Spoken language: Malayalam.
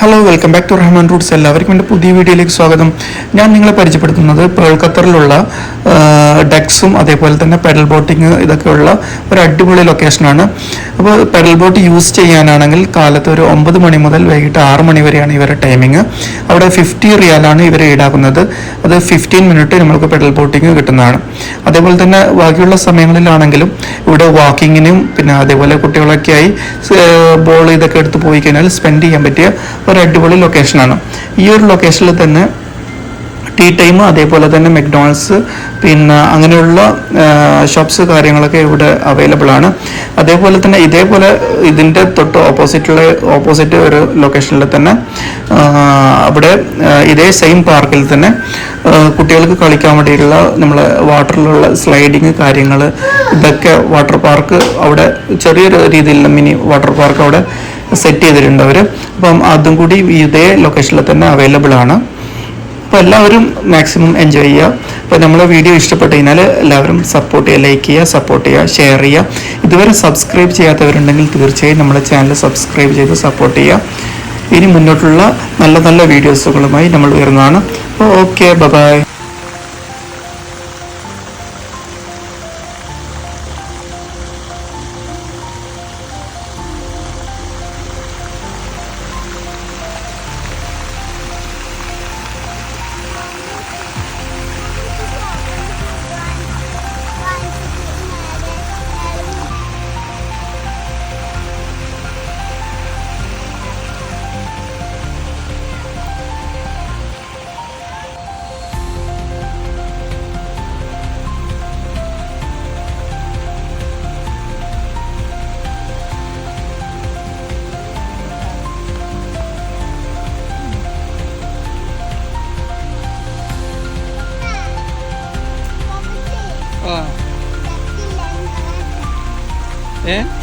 Hello, welcome back to Rahman roots. എല്ലാവർക്കും എൻ്റെ പുതിയ വീഡിയോയിലേക്ക് സ്വാഗതം. ഞാൻ നിങ്ങളെ പരിചയപ്പെടുത്തുന്നത് പേൾ ഖത്തറിലുള്ള ഡെക്സും അതേപോലെ തന്നെ പെഡൽ ബോട്ടിങ് ഇതൊക്കെയുള്ള ഒരു അടിപൊളി ലൊക്കേഷനാണ്. അപ്പോൾ പെഡൽ ബോട്ട് യൂസ് ചെയ്യാനാണെങ്കിൽ കാലത്ത് ഒരു 9 മണി മുതൽ വൈകിട്ട് 6 മണി വരെയാണ് ഇവരുടെ ടൈമിങ്. അവിടെ 50 റിയാലാണ് ഇവർ ഈടാക്കുന്നത്. അത് 15 മിനിറ്റ് നമ്മൾക്ക് പെഡൽ ബോട്ടിങ് കിട്ടുന്നതാണ്. അതേപോലെ തന്നെ ബാക്കിയുള്ള സമയങ്ങളിലാണെങ്കിലും ഇവിടെ വാക്കിങ്ങിനും പിന്നെ അതേപോലെ കുട്ടികളൊക്കെയായി ബോൾ ഇതൊക്കെ എടുത്ത് പോയി കഴിഞ്ഞാൽ സ്പെൻഡ് ചെയ്യാൻ പറ്റിയ ഒരു അടിപൊളി ലൊക്കേഷനാണ്. ഈ ഒരു ലൊക്കേഷനിൽ തന്നെ ടീ ടൈം അതേപോലെ തന്നെ മെക്ഡോണൾഡ്സ് പിന്നെ അങ്ങനെയുള്ള ഷോപ്സ് കാര്യങ്ങളൊക്കെ ഇവിടെ അവൈലബിൾ ആണ്. അതേപോലെ തന്നെ ഇതേപോലെ ഇതിൻ്റെ തൊട്ട് ഓപ്പോസിറ്റ് ഒരു ലൊക്കേഷനിൽ തന്നെ അവിടെ ഇതേ സെയിം പാർക്കിൽ തന്നെ കുട്ടികൾക്ക് കളിക്കാൻ വേണ്ടിയിട്ടുള്ള നമ്മളെ വാട്ടറിലുള്ള സ്ലൈഡിങ് കാര്യങ്ങൾ ഇതൊക്കെ വാട്ടർ പാർക്ക് അവിടെ ചെറിയൊരു രീതിയിലുള്ള മിനി വാട്ടർ പാർക്ക് അവിടെ സെറ്റ് ചെയ്തിട്ടുണ്ട് അവർ. അപ്പം അതും കൂടി ഇതേ ലൊക്കേഷനിൽ തന്നെ അവൈലബിൾ ആണ്. അപ്പോൾ എല്ലാവരും മാക്സിമം എൻജോയ് ചെയ്യുക. അപ്പോൾ നമ്മളെ വീഡിയോ ഇഷ്ടപ്പെട്ട് കഴിഞ്ഞാൽ എല്ലാവരും സപ്പോർട്ട് ചെയ്യുക, ലൈക്ക് ചെയ്യുക, സപ്പോർട്ട് ചെയ്യുക, ഷെയർ ചെയ്യുക. ഇതുവരെ സബ്സ്ക്രൈബ് ചെയ്യാത്തവരുണ്ടെങ്കിൽ തീർച്ചയായും നമ്മുടെ ചാനൽ സബ്സ്ക്രൈബ് ചെയ്ത് സപ്പോർട്ട് ചെയ്യുക. ഇനി മുന്നോട്ടുള്ള നല്ല നല്ല വീഡിയോസുകളുമായി നമ്മൾ വരുന്നതാണ്. അപ്പോൾ ഓക്കെ, ബൈ. Eh?